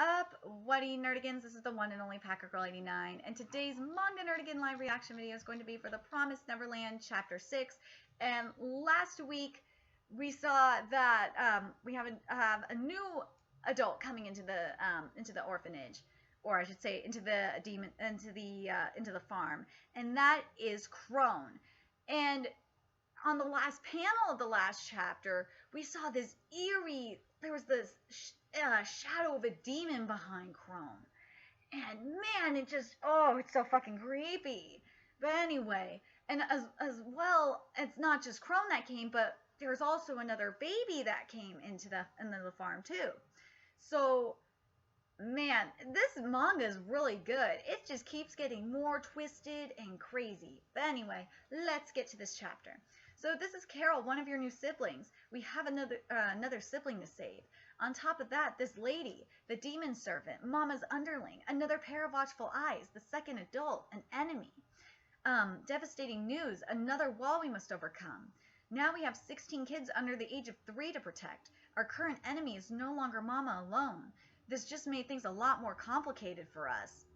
Up, Whatty Nerdigans, this is the one and only Packer Girl 89, and today's Manga Nerdigan live reaction video is going to be for The Promised Neverland Chapter 6, and last week we saw that we have a new adult coming into the orphanage, or I should say into the farm, and that is Crone. And on the last panel of the last chapter, we saw this eerie, there was this shadow of a demon behind Crone. And man, it just, oh, it's so fucking creepy. But anyway, and as well, it's not just Crone that came, but there's also another baby that came into the farm too. So man, this manga is really good. It just keeps getting more twisted and crazy. But anyway, let's get to this chapter. So this is Carol, one of your new siblings. We have another sibling to save. On top of that, this lady, the demon servant, Mama's underling, another pair of watchful eyes, the second adult, an enemy. Devastating news, another wall we must overcome. Now we have 16 kids under the age of 3 to protect. Our current enemy is no longer Mama alone. This just made things a lot more complicated for us.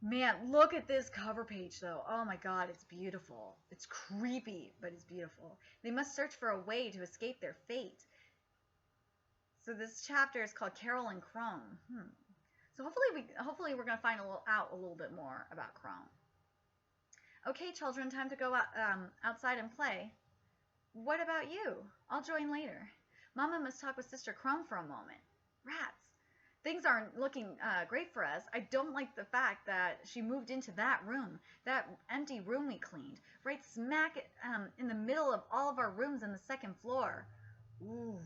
Man, look at this cover page, though. Oh my god, it's beautiful. It's creepy, but it's beautiful. They must search for a way to escape their fate. So this chapter is called Carol and Crone. So hopefully we're gonna find out a little bit more about Crone. Okay, children, time to go outside and play. What about you? I'll join later. Mama must talk with Sister Crone for a moment. Rats. Things aren't looking great for us. I don't like the fact that she moved into that room, that empty room we cleaned, right smack in the middle of all of our rooms on the second floor. Ooh,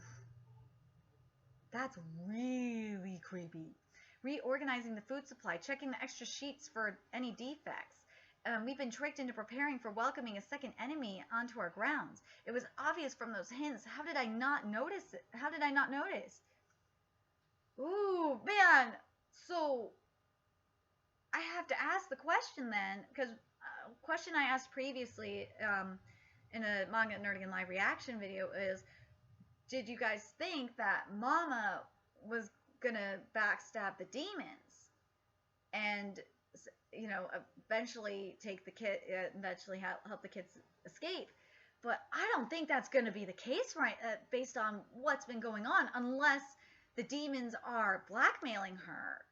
that's really creepy. Reorganizing the food supply, checking the extra sheets for any defects. We've been tricked into preparing for welcoming a second enemy onto our grounds. It was obvious from those hints. How did I not notice it? How did I not notice? Ooh, man. So I have to ask the question then, because question I asked previously in a Manga Nerdigan live reaction video is, did you guys think that Mama was gonna backstab the demons and, you know, eventually take the kid, eventually help the kids escape? But I don't think that's gonna be the case, right? Based on what's been going on, unless the demons are blackmailing her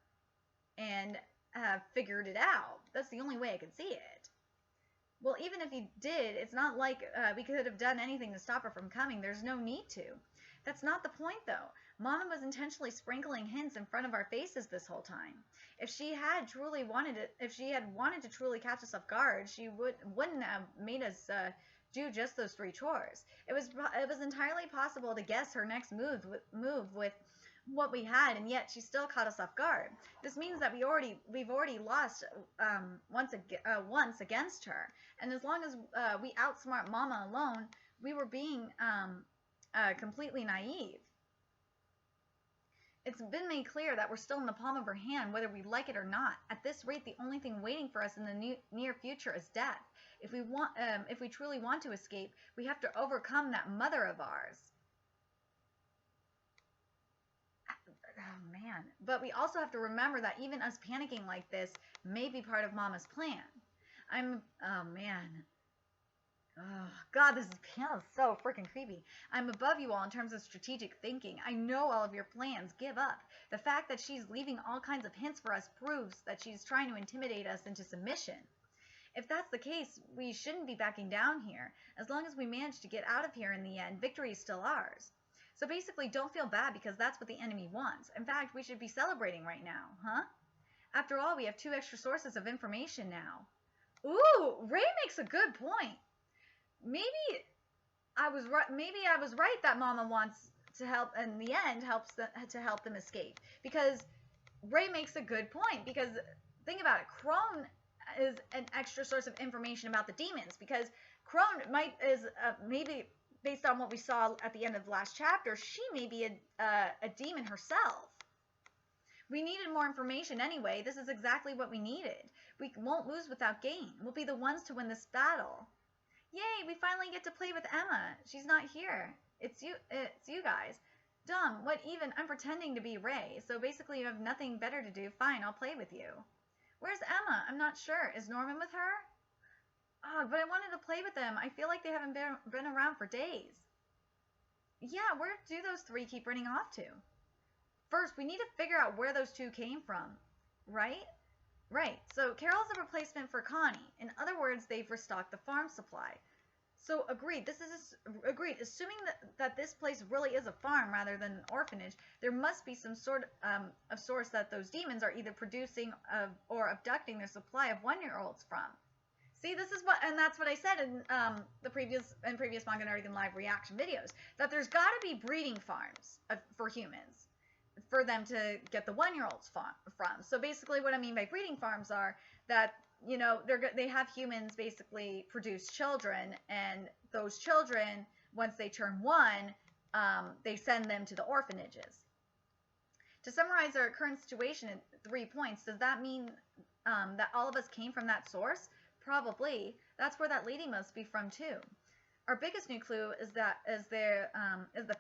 and have figured it out. That's the only way I can see it. Well, even if he did, it's not like we could have done anything to stop her from coming. There's no need to. That's not the point, though. Mama was intentionally sprinkling hints in front of our faces this whole time. If she had wanted to truly catch us off guard, she wouldn't have made us do just those 3 chores. It was entirely possible to guess her next move with what we had, and yet she still caught us off guard. This means that we've already lost once against her, and as long as we outsmart Mama alone, we were being completely naive. It's been made clear that we're still in the palm of her hand, whether we like it or not. At this rate, the only thing waiting for us in the near future is death. If we truly want to escape, we have to overcome that mother of ours. Oh man, but we also have to remember that even us panicking like this may be part of Mama's plan. Oh man. Oh god, this panel is so freaking creepy. I'm above you all in terms of strategic thinking. I know all of your plans. Give up. The fact that she's leaving all kinds of hints for us proves that she's trying to intimidate us into submission. If that's the case, we shouldn't be backing down here. As long as we manage to get out of here in the end, victory is still ours. So basically, don't feel bad because that's what the enemy wants. In fact, we should be celebrating right now, huh? After all, we have 2 extra sources of information now. Ooh, Ray makes a good point. Maybe I was right that Mama wants to help, and in the end helps to help them escape. Because Ray makes a good point. Because think about it, Crone is an extra source of information about the demons. Because Crone maybe, based on what we saw at the end of the last chapter, she may be a demon herself. We needed more information anyway. This is exactly what we needed. We won't lose without gain. We'll be the ones to win this battle. Yay, we finally get to play with Emma. She's not here. It's you guys. Dumb. What even? I'm pretending to be Ray. So basically you have nothing better to do. Fine, I'll play with you. Where's Emma? I'm not sure. Is Norman with her? Oh, but I wanted to play with them. I feel like they haven't been around for days. Yeah, where do those three keep running off to? First, we need to figure out where those two came from, right? Right. So Carol's a replacement for Connie. In other words, they've restocked the farm supply. So agreed. This is agreed. Assuming that this place really is a farm rather than an orphanage, there must be some sort of source that those demons are either producing or abducting their supply of one-year-olds from. See, this is what, and that's what I said in previous Manga Nerdigan live reaction videos, that there's got to be breeding farms for humans for them to get the one-year-olds from. So basically, what I mean by breeding farms are that, you know, they have humans basically produce children, and those children, once they turn 1, they send them to the orphanages. To summarize our current situation in 3 points, does that mean that all of us came from that source? Probably. That's where that lady must be from too. Our biggest new clue is the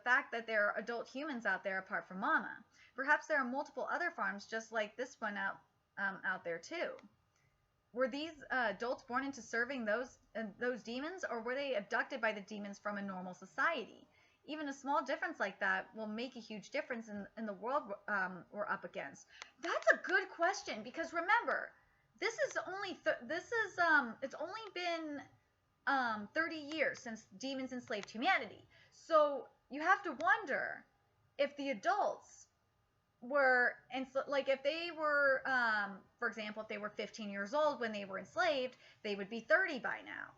fact that there are adult humans out there apart from Mama. Perhaps there are multiple other farms just like this one out there too. Were these adults born into serving those demons, or were they abducted by the demons from a normal society? Even a small difference like that will make a huge difference in the world we're up against. That's a good question, because remember, it's only been 30 years since demons enslaved humanity. So you have to wonder if the adults were, like if they were, for example, if they were 15 years old when they were enslaved, they would be 30 by now.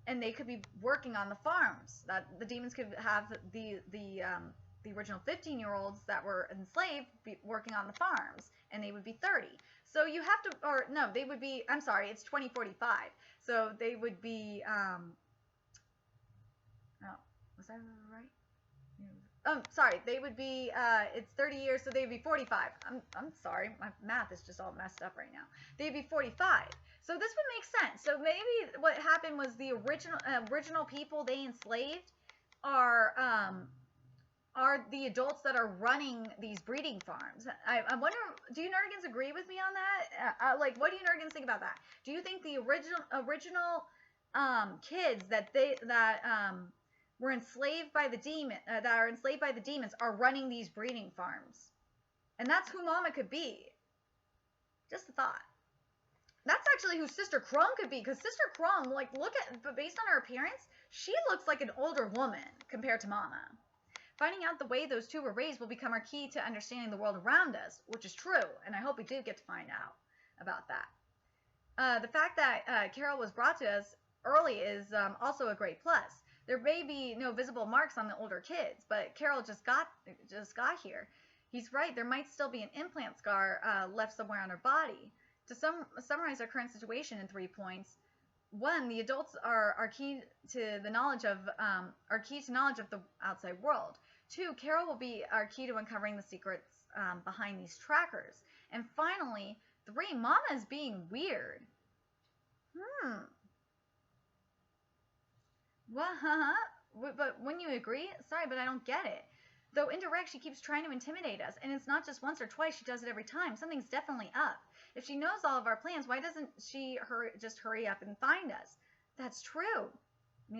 And they could be working on the farms. That the demons could have the original 15-year-olds that were enslaved be working on the farms, and they would be 30. So you have to, or no, they would be, I'm sorry, it's 2045. So they would be, oh, was that right? Sorry, they would be, it's 30 years, so they would be 45. I'm sorry, my math is just all messed up right now. They'd be 45. So this would make sense. So maybe what happened was the original people they enslaved are the adults that are running these breeding farms. I wonder, do you Nerdigans agree with me on that? Like, what do you Nerdigans think about that? Do you think the original kids that were enslaved by the demons are running these breeding farms? And that's who Mama could be. Just a thought. That's actually who Sister Chrome could be, because Sister Chrome, like, but based on her appearance, she looks like an older woman compared to Mama. Finding out the way those two were raised will become our key to understanding the world around us, which is true, and I hope we do get to find out about that. The fact that Carol was brought to us early is also a great plus. There may be no visible marks on the older kids, but Carol just got here. He's right, there might still be an implant scar left somewhere on her body. To summarize our current situation in 3 points, 1, the adults are key to knowledge of the outside world. 2, Carol will be our key to uncovering the secrets behind these trackers. And finally, 3, Mama is being weird. What? But wouldn't you agree? Sorry, but I don't get it. Though indirect, she keeps trying to intimidate us, and it's not just once or twice. She does it every time. Something's definitely up. If she knows all of our plans, why doesn't she just hurry up and find us? That's true.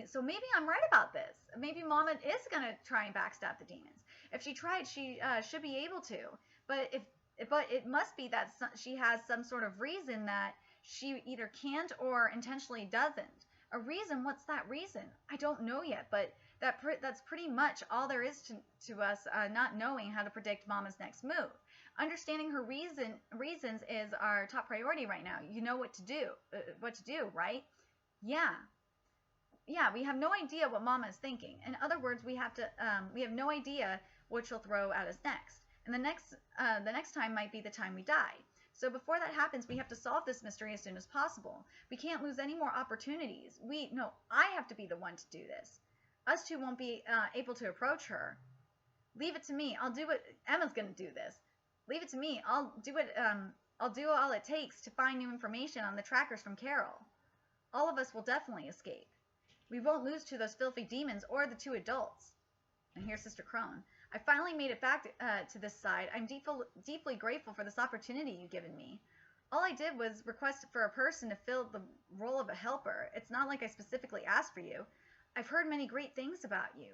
So maybe I'm right about this. Maybe Mama is going to try and backstab the demons. If she tried, she should be able to. But it must be that she has some sort of reason that she either can't or intentionally doesn't. A reason? What's that reason? I don't know yet, but that's pretty much all there is to us not knowing how to predict Mama's next move. Understanding her reasons is our top priority right now. You know what to do, right? Yeah, we have no idea what Mama is thinking. In other words, we have no idea what she'll throw at us next. And the next time might be the time we die. So before that happens, we have to solve this mystery as soon as possible. We can't lose any more opportunities. I have to be the one to do this. Us two won't be able to approach her. Leave it to me. I'll do it. Emma's going to do this. Leave it to me. I'll do it. I'll do all it takes to find new information on the trackers from Carol. All of us will definitely escape. We won't lose to those filthy demons or the 2 adults. And here's Sister Crone. I finally made it back to this side. I'm deeply grateful for this opportunity you've given me. All I did was request for a person to fill the role of a helper. It's not like I specifically asked for you. I've heard many great things about you.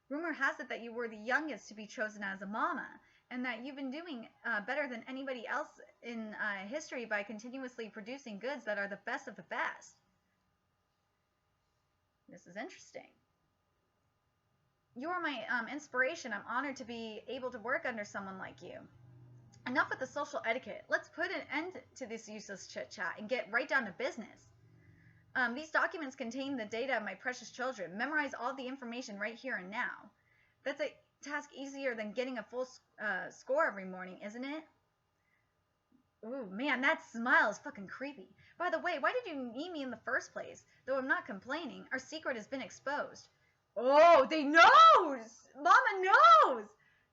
Rumor has it that you were the youngest to be chosen as a mama, and that you've been doing better than anybody else in history by continuously producing goods that are the best of the best. This is interesting. You are my inspiration. I'm honored to be able to work under someone like you. Enough with the social etiquette. Let's put an end to this useless chit-chat and get right down to business. These documents contain the data of my precious children. Memorize all the information right here and now. That's a task easier than getting a full score every morning, isn't it? Ooh, man, that smile is fucking creepy. By the way, why did you need me in the first place? Though I'm not complaining, our secret has been exposed. Oh, they knows! Mama knows!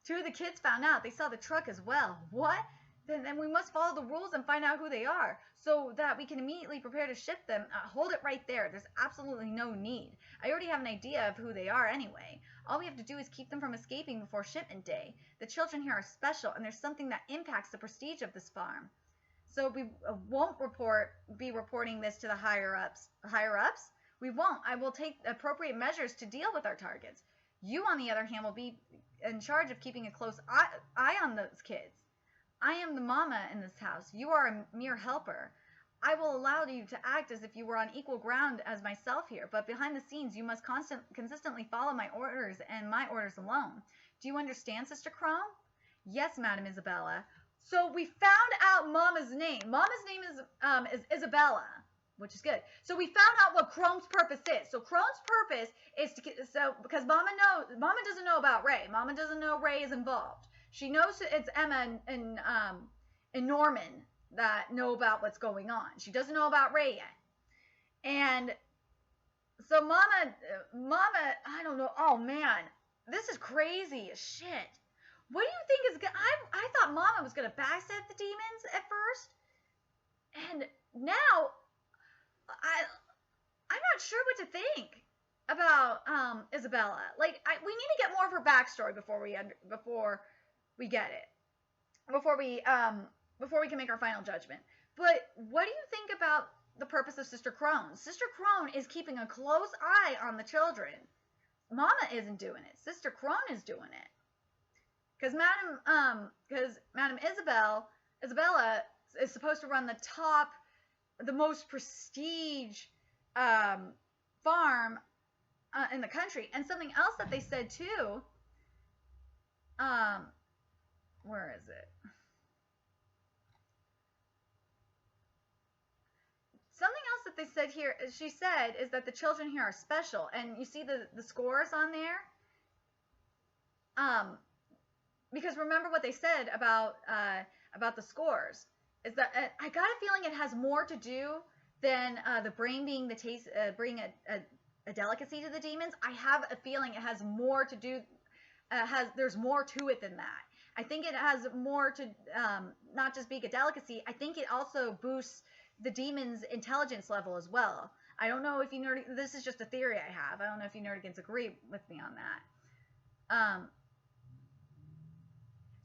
Two of the kids found out. They saw the truck as well. What? Then we must follow the rules and find out who they are, so that we can immediately prepare to ship them. Hold it right there. There's absolutely no need. I already have an idea of who they are anyway. All we have to do is keep them from escaping before shipment day. The children here are special, and there's something that impacts the prestige of this farm. So we won't be reporting this to the higher-ups. Higher-ups? We won't. I will take appropriate measures to deal with our targets. You, on the other hand, will be in charge of keeping a close eye on those kids. I am the mama in this house. You are a mere helper. I will allow you to act as if you were on equal ground as myself here, but behind the scenes you must consistently follow my orders and my orders alone. Do you understand, Sister Crone? Yes, Madam Isabella. So we found out Mama's name. Mama's name is Isabella, which is good. So we found out what Crone's purpose is. So Crone's purpose is because Mama doesn't know about Ray. Mama doesn't know Ray is involved. She knows it's Emma and Norman that know about what's going on. She doesn't know about Ray yet. And so Mama, I don't know. Oh man, this is crazy as shit. What do you think is gonna? I thought Mama was gonna backstab the demons at first, and now I'm not sure what to think about Isabella. Like we need to get more of her backstory before we get it, before we can make our final judgment. But what do you think about the purpose of Sister Crone? Sister Crone is keeping a close eye on the children. Mama isn't doing it. Sister Crone is doing it. Because Madam Isabella is supposed to run the most prestige farm in the country. And something else that they said too. Where is it? Something else that they said here, she said, is that the children here are special. And you see the scores on there? Because remember what they said about the scores is that I got a feeling it has more to do than the brain being the taste, bring a delicacy to the demons. I have a feeling it has more to do. There's more to it than that. I think it has more to not just being a delicacy. I think it also boosts the demon's intelligence level as well. I don't know if you this is just a theory I have. I don't know if you nerdigans agree with me on that.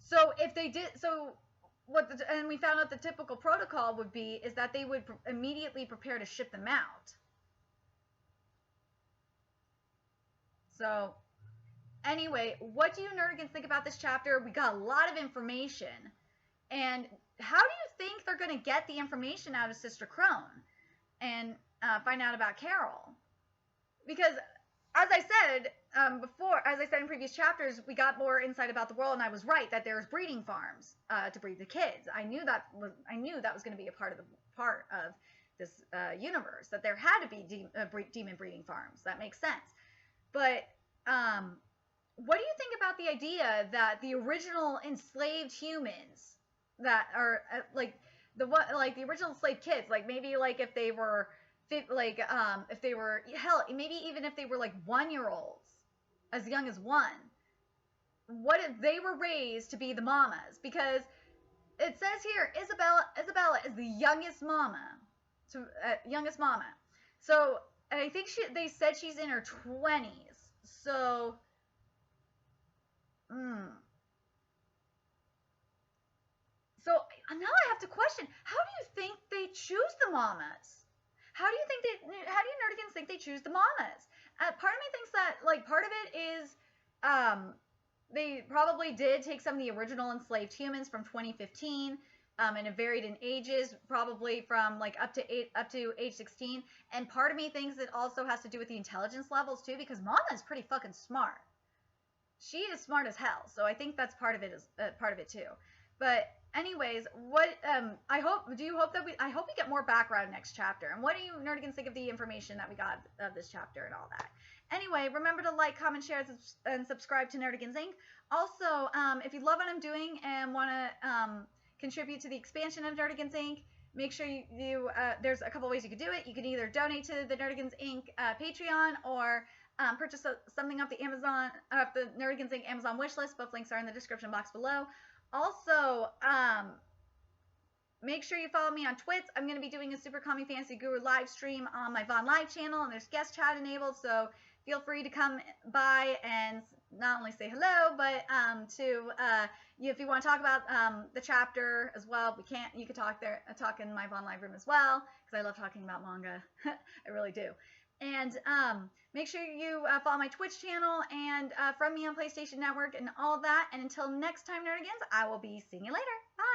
So if they did, and we found out the typical protocol would be is that they would immediately prepare to ship them out. So anyway, what do you nerdigans think about this chapter? We got a lot of information. And how do you think they're going to get the information out of Sister Crone and find out about Carol? Because as I said in previous chapters, we got more insight about the world, and I was right that there's breeding farms to breed the kids. I knew that was going to be a part of this universe, that there had to be demon breeding farms. That makes sense. But what do you think about the idea that the original enslaved humans that are like the original enslaved kids, like maybe like if they were hell, maybe even if they were like 1-year-olds, as young as 1, what if they were raised to be the mamas? Because it says here Isabella is the youngest mama, So, and I think they said she's in her 20s. So So now I have to question: how do you think they choose the mamas? How do you think How do you Nerdigans think they choose the mamas? Part of me thinks that like part of it is, they probably did take some of the original enslaved humans from 2015. And it varied in ages, probably from like up to age 16. And part of me thinks it also has to do with the intelligence levels too, because Mama is pretty fucking smart. She is smart as hell, so I think that's part of it, is part of it too. But anyways, what I hope I hope we get more background next chapter. And what do you Nerdigans think of the information that we got of this chapter and all that? Anyway, remember to like, comment, share, and subscribe to Nerdigans Inc. Also, if you love what I'm doing and want to contribute to the expansion of Nerdigans Inc., make sure there's a couple ways you could do it. You can either donate to the Nerdigans Inc. Patreon, or purchase something off the Nerdigans Inc. Amazon wishlist. Both links are in the description box below. Also, make sure you follow me on Twitch. I'm going to be doing a Super Kami Fantasy Guru live stream on my Vaughn Live channel, and there's guest chat enabled, so feel free to come by and not only say hello, but if you want to talk about the chapter as well, you could talk in my Vaughn Live room as well, because I love talking about manga. I really do. And make sure you follow my Twitch channel and friend me on PlayStation Network and all that. And until next time, Nerdigans, I will be seeing you later. Bye!